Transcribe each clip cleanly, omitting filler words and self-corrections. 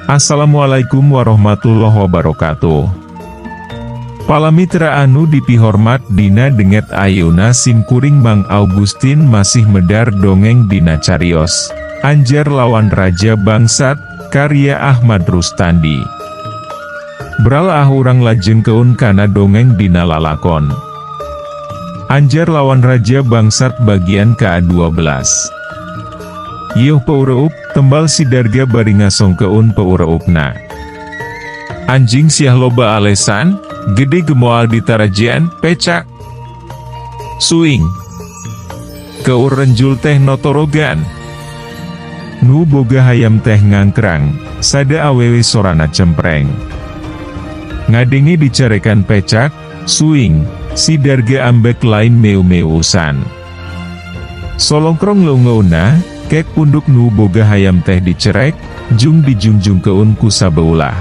Assalamualaikum warahmatullahi wabarakatuh. Palamitra anu dipihormat dina denget ayeuna simkuring Mang Augustin masih medar dongeng dina carios Anjar lawan Raja Bangsat, karya Ahmad Rustandi. Beralah urang lajeng keun kana dongeng dina lalakon Anjar lawan Raja Bangsat bagian ke-12. Yuh peureup, tembal sidarga bari ngasongkeun peureupna. Anjing siah loba alesan, gede gemoal di tarajian, pecak. Suing. Keur renjul teh notorogan. Nu boga hayam teh ngangkrang, sada awewe sorana cempreng. Ngadengi dicarekan pecak, suing, sidarga ambek lain meu-meusan. Solongkrong leungeuna, kek punduk nu boga hayam teh dicerek, jung dijungjung keun ku sabeulah.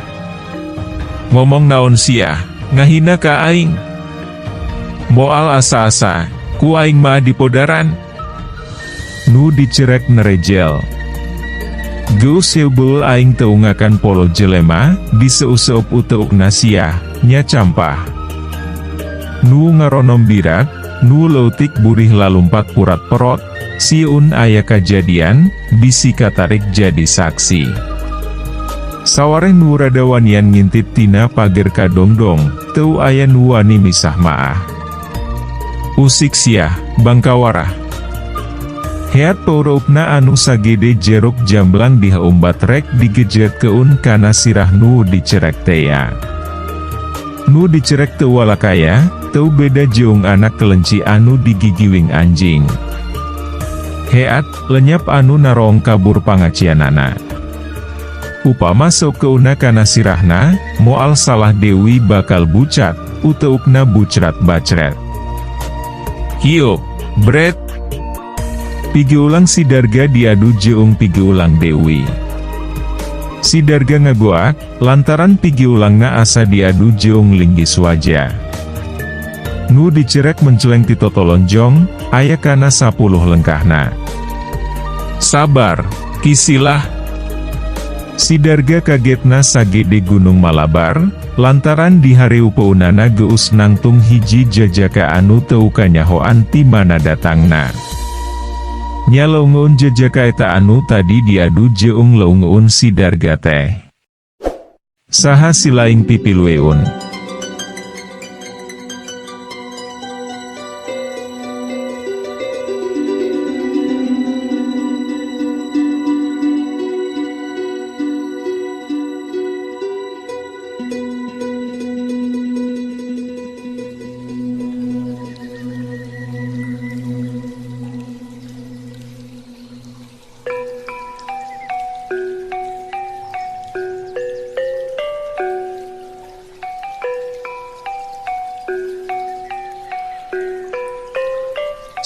Ngomong naon sia, ngahina ka aing. Moal asa-asa, ku aing mah dipodaran. Nu dicerek nerejel. Geus seubul aing teungakan polo jelema, diseup-seup uteukna sia, nya campah. Nu ngaronom birak, nu leutik burih lalumpat purat perot, siun aya kajadian, bisi katarik jadi saksi. Sawareh nu rada wanian ngintip tina pager kadongdong, teu aya nu wani misah maah. Usik siah, bangkawarah. Heat paureupna anu sagede jeruk jamblang dihaumbat rek digejet keun kana sirah nu dicerek teya. Nu dicerek teu walakaya, teu beda jeung anak kelenci anu digigiwing anjing. Heat, lenyap anu narong kabur pangacianana. Upama sok keuna kana sirahna, moal salah dewi bakal bucat, uteukna bucrat bacret. Hiup, bret. Pigiulang sidarga diadu jeung pigiulang dewi. Sidarga ngagoak, lantaran pigiulangna asa diadu jeung linggis wajah. Nu dicerek menceleng titotolonjong, aya kana 10 lengkahna. Sabar, kisilah. Sidarga kagetna sagede gunung Malabar, lantaran di hareupeunana geus nangtung hiji jajaka anu teu kanyahoan ti mana datangna. Nya leungeun jajaka eta anu tadi diadu jeung leungeun sidarga teh. Saha silaing pipilueun.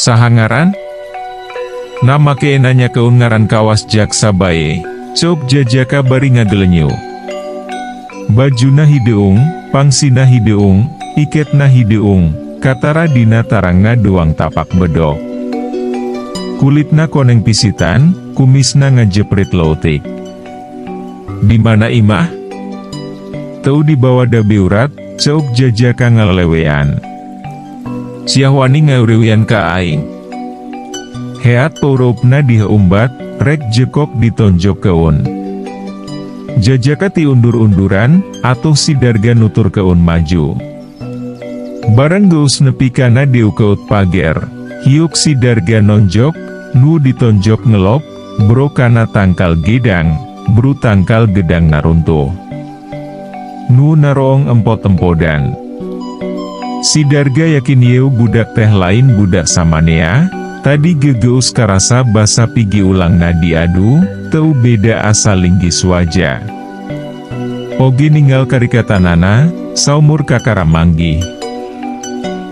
Sahangaran? Nama ke nanya keun ngaran kawas jaksa bae, cok jajaka bari ngagelenyu. Bajuna hideung, pangsina hideung, iketna hideung, katara dina tarangna doang tapak bedok. Kulitna koneng pisitan, kumisna ngajeprit leutik. Dimana imah? Teu dibawa da beurat, cok jajaka ngalelewean. Siah wani ngaurewian ka aing. Heat paureupna diheumbat, rek jekok ditonjok keun. Jajaka ti undur-unduran, atuh sidarga nutur keun maju. Barang geus nepi kana dieu keut pager, hiuk sidarga nonjok, nu ditonjok ngelop, bro kana tangkal gedang, bru tangkal gedang naruntuh. Nu narong empot-empodan. Sidarga yakin yeu budak teh lain budak samanea, tadi gegeus karasa basa pigiulangna diadu, teu beda asa linggis wajah. Oge ninggal karikatanana, saumur kakara manggih.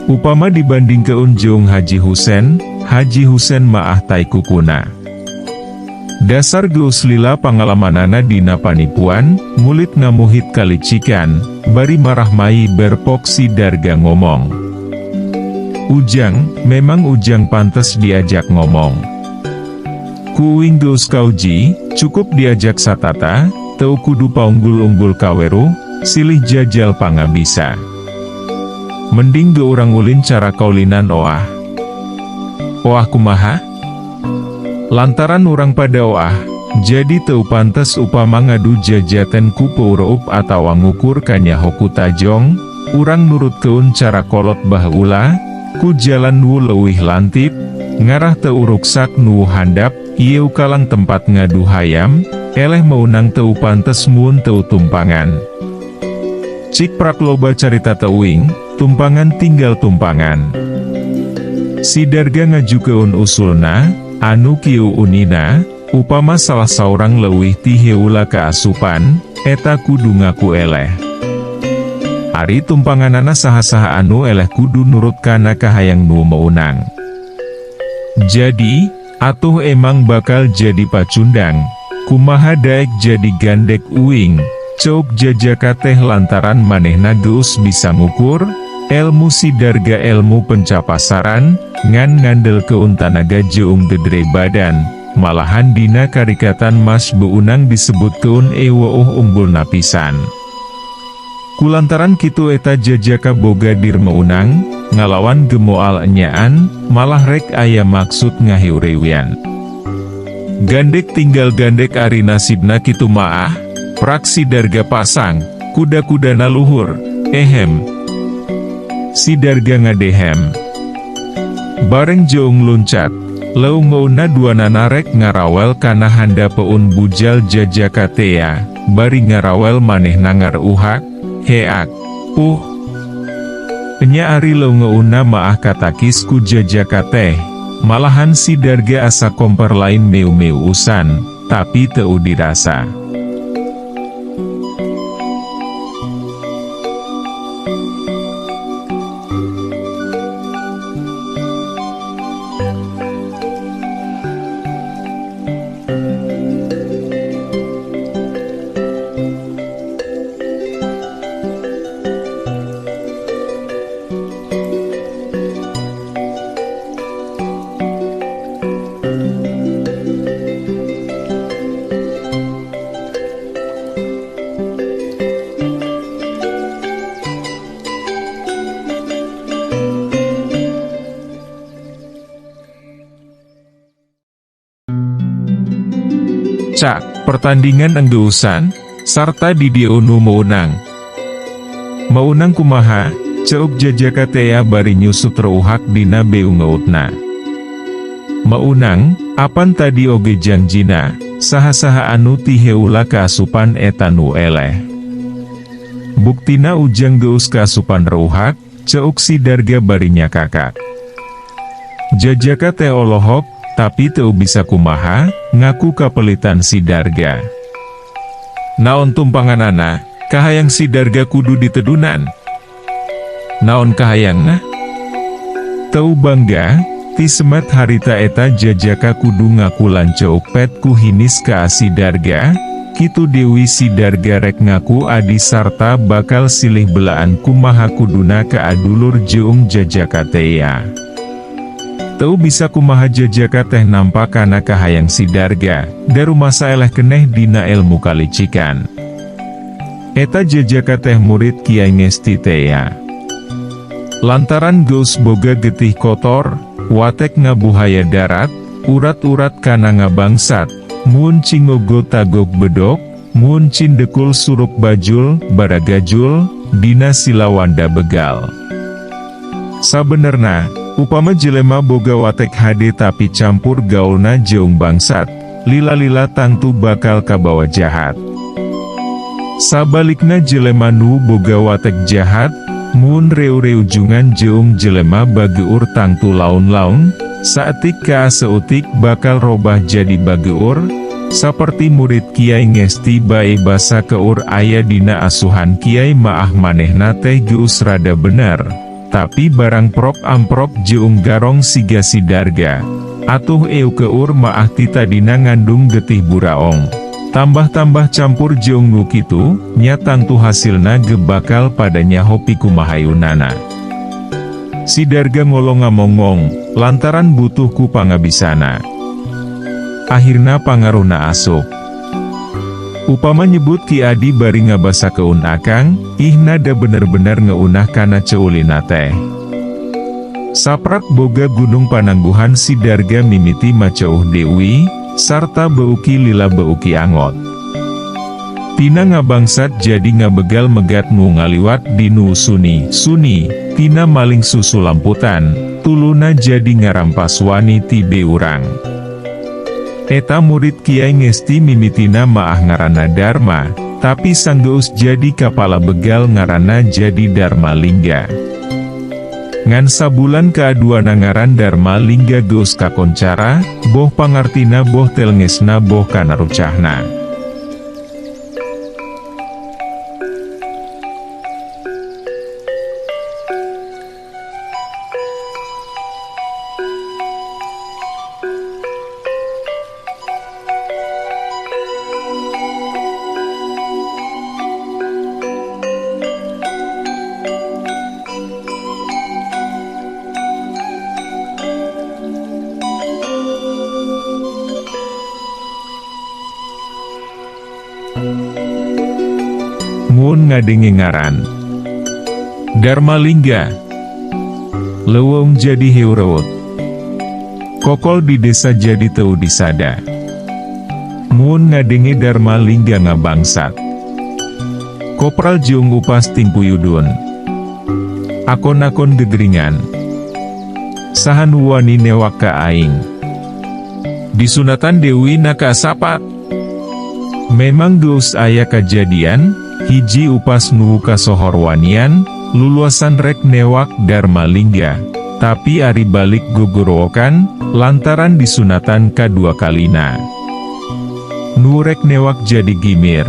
Upama dibanding keun jeung Haji Husen maah tai kukuna. Dasar geus lila pangalamanana dina panipuan, ngulit ngamuhit kalicikan, bari marah mai berpok sidarga ngomong. Ujang, memang Ujang pantas diajak ngomong. Kuing geus kauji, cukup diajak satata, teu kudu paunggul-unggul kaweruh, silih jajal pangabisa. Mending ge urang ulin cara kaulinan oah. Oah kumaha? Lantaran urang pada oah, jadi teu pantes upama ngadu jajaten ku peurup atawa ngukur kanyaho ku tajong, urang nurutkeun cara kolot baheula, ku jalan nu leuwih lantip, ngarah teu ruksak nu handap, ieu kalang tempat ngadu hayam, eleh meunang teu pantes mun teu tumpangan. Cik prak loba carita teuing, tumpangan tinggal tumpangan. Si Darga ngajukeun usulna, anu kieu unina, upama salah saurang leuwih ti heula kaasupan, eta kudu ngaku eleh. Ari tumpanganana saha-saha anu eleh kudu nurut kana kahayang nu meunang. Jadi, atuh emang bakal jadi pacundang, kumaha daek jadi gandek uing, cok jajaka teh lantaran manehna geus bisa ngukur, ilmu si Darga ilmu pencapasaran, ngan ngandel keun tanaga jeung gedre badan, malahan dina karikatan mas beunang disebut keun eweuh unggul napisan. Kulantaran kitu eta jajaka boga dir meunang, ngalawan gemoal enyaan, malah rek aya maksud ngahiurewian. Gandek tinggal gandek ari nasibna kitu maah, prak si Darga pasang, kuda-kudana luhur, ehem. Si Darga ngadehem. Bareng jeung luncat, leungeunna duanana rek ngarawel kana handa peun bujal jajaka tea, bari ngarawel manehna ngaruhak, heak, Enya ari leungeunna maah katakis ku jajaka teh, malahan si Darga asa kompor lain meu-meu usan, tapi teu dirasa. Cak, pertandingan enggeusan, sarta di dieu nu meunang. Meunang kumaha, ceuk jajaka tea bari nyusut reuhak dina beungeutna. Meunang, apan tadi oge janjina, saha-saha anu ti heula kaasupan eta nu eleh. Buktina ujang geus kaasupan reuhak, ceuk si Darga bari nyakakak. Jajaka teh olohok, tapi teu bisa kumaha, ngaku kapelitan si Darga. Naon tumpanganana, kahayang si Darga kudu ditedunan. Naon kahayangna? Teu bangga, ti semet harita eta jajaka kudu ngaku lanceuk pet ku hinis ka si Darga, kitu dewi si Darga rek ngaku adi sarta bakal silih belaan kumaha kuduna ka adulur jeung jajaka tea. Teu bisa kumaha jajaka teh nampak kana kahayang si Darga, daru masa eleh keneh dina ilmu kalicikan. Eta jajaka teh murid Kiai Ngesti tea. Lantaran geus boga getih kotor, watek ngabuhaya darat, urat-urat kana ngabangsat, mun cingogo tagog bedok, mun cindekul surup bajul, baragajul, dina silawanda begal. Sabenerna, upama jelema boga watek hade tapi campur gaulna jeung bangsat, lila-lila tangtu bakal kabawa jahat. Sabalikna jelema nu boga watek jahat, mun reu-reu jungan jeung jelema bageur tangtu laun-laun, saetik ka seutik bakal robah jadi bageur, saperti murid Kiai Ngesti bae basa keur aya dina asuhan Kiai maah manehna teh geus rada bener. Tapi barang prok amprok jeung garong siga si Darga, atuh eu keur maah tita dina ngandung getih buraong. Tambah-tambah campur jeung nu kitu, nya tangtu hasilna gebakal padanya hopi kumahayunana. Si Darga ngolong-ngamongong, lantaran butuh ku pangabisana. Akhirna pangaruhna asup. Upama nyebut Ki Adi bari ngabasa keun akang, ih nada bener-bener ngeunah kana ceulina teh. Saprak boga gunung panangguhan Sidarga mimiti macauh Dewi, sarta beuki lila beuki angot. Tina ngabangsat jadi ngabegal megat nu ngaliwat di nu suni, tina maling susu lamputan, tuluna jadi ngarampas wani ti beurang. Eta murid Kiai Ngesti mimitina maah ngarana Dharma, tapi sanggeus jadi kapala begal ngarana jadi Dharma Lingga. Ngan sabulan kaduana ngaran Dharma Lingga geus kakoncara, boh pangartina boh telngesna boh kanarucahna. Mun ngadenge ngaran Dharma Lingga, leuweung jadi heureut, kokol di desa jadi teu disada. Mun ngadenge Dharma Lingga ngabangsat, kopral jeung upas tingkuyudun, akon-akon gegeringan, sahan wani newak ka aing. Disunatan Dewi naka sapat. Memang geus aya kajadian, hiji upas nu kasohorwanian, luluasan rek newak Dharma Lingga, tapi ari balik gugurwokan, lantaran disunatan kadua kalina. Nu rek newak jadi gimir.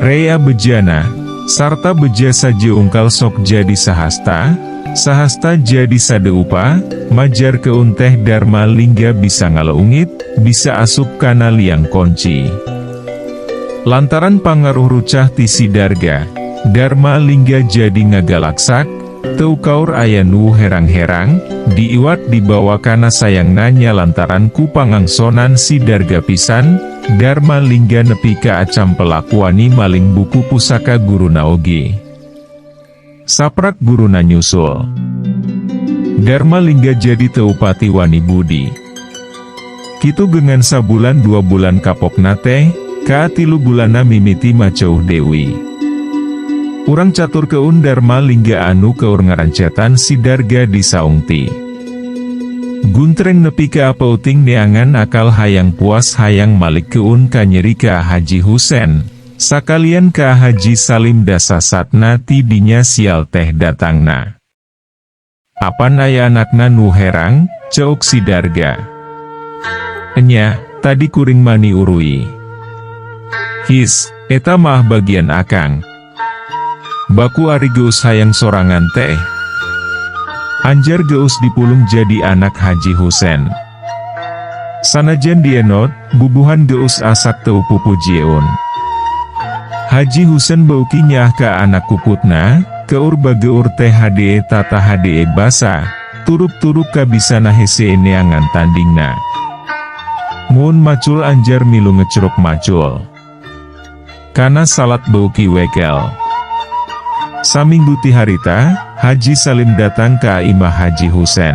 Rea bejana, sarta beja saja ungkal sok jadi sahasta, sahasta jadi sadeupa, majar keun teh Dharma Lingga bisa ngaleungit, bisa asup kana liang konci. Lantaran pangaruh rucah ti Sidarga, Dharma Lingga jadi ngagalaksak, teu kaur aya nu herang-herang, diiwat dibawa kana sayang nanya lantaran ku pangangsonan Sidarga pisan, Dharma Lingga nepi ka acam pelakuani maling buku pusaka guruna oge. Saprak guruna nyusul. Dharma Lingga jadi teu pati wani budi. Kitu gengan sabulan 2 bulan kapokna teh, ka 3 bulana mimiti macauh Dewi. Urang catur keun Dharma Lingga anu keur ngarancetan Sidarga di saungti. Guntreng nepi ka apeuting neangan akal hayang puas hayang malik keun ka nyeri ka Haji Husen, sakalian ka Haji Salim dasasatna ti dinya sial teh datangna. Apan aya anakna nu herang, ceuk Sidarga. Enya, tadi kuring mani urui. His, eta mah bagian akang. Baku ari geus hayang sorangan teh. Anjar geus dipulung jadi anak Haji Husen. Sanajan dienot, bubuhan geus asak teu pupujieun. Haji Husen beuki nyah ka anak kuputna, keur bageur teh hade tata hade basa, turup-turup kabisana hese neangan tandingna. Mun macul anjar milu ngecruk macul. Kana salat beuki wekel. Saminggu ti harita, Haji Salim datang ka imah Haji Husen.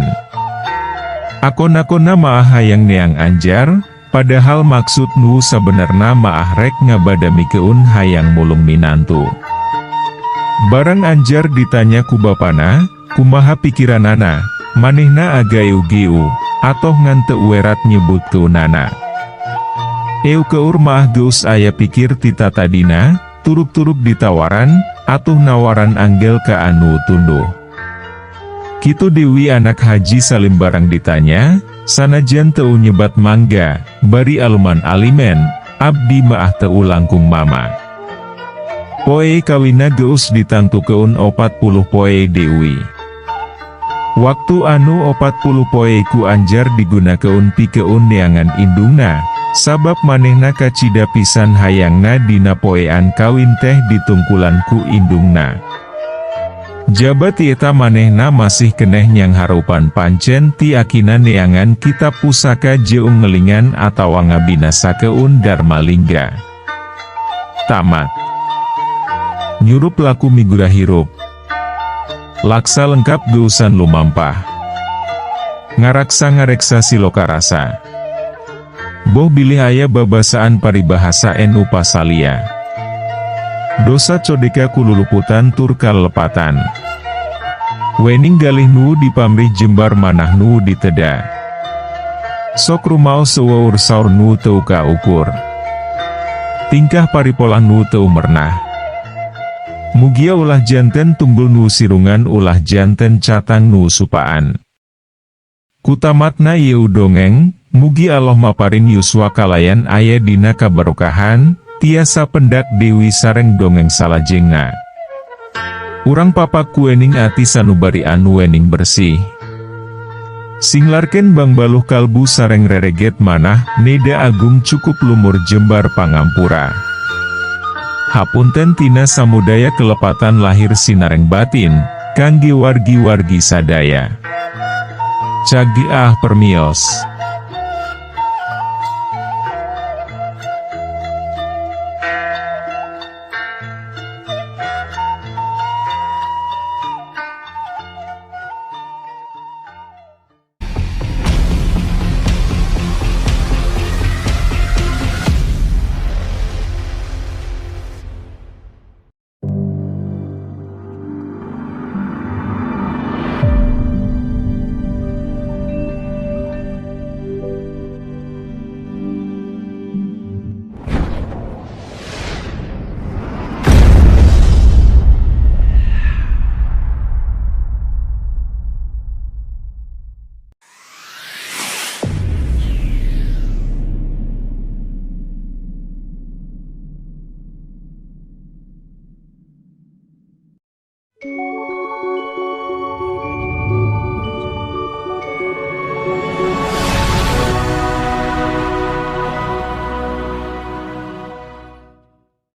Akon-akonna maah hayang neang anjar, padahal maksud nu sabenerna maah rek ngabadami keun hayang mulung minantu. Barang anjar ditanya ku bapana, kumaha pikiranana, manehna agayeu-geu, atoh ngan teu werat nyebut keunana. Eu keur mah geus aya pikir tita tadina, turup-turup ditawaran, atuh nawaran anggel ka anu tunduh. Kitu Dewi anak Haji Salim barang ditanya, sanajan teu nyebat mangga, bari aluman alimen, abdi maah teu langkung mama. Poe kawina geus ditantukeun 40 poe Dewi. Waktu anu 40 poe ku anjar digunakeun pikeun neangan indungna, sabab manehna kacida pisan hayangna dina poean kawin teh ditungkulan ku indungna. Jabat eta manehna masih keneh nyang harupan pancen ti akina neangan kitab pusaka jeung ngelingan atawa ngabinasakeun Dharma Lingga. tamat. Nyurup laku migura hirup. Laksa lengkap geusan lumampah. Ngaraksa ngareksa siloka rasa. Boh bilih aya babasaan paribahasa nu pasalia. Dosa codeka kululuputan tur kalepatan. Wening galih nu dipamrih jembar manah nu diteda. Sok rumaos seueur saur nu teu kaukur. Tingkah paripolah nu teu mernah. Mugia ulah janten tunggul nu sirungan ulah janten catang nu supaan. Kutamatna ieu dongeng, mugi Allah maparin yuswa kalayan aya dina kabarokahan, tiasa pendak Dewi sareng dongeng salajengna. Urang papak kuening ati sanubari anu wening bersih. Singlarken Bang Baluh kalbu sareng rereget manah, Neda Agung cukup lumur jembar pangampura. Hapunten tina samudaya kelepatan lahir sinareng batin, kangge wargi-wargi sadaya. Cagi permios.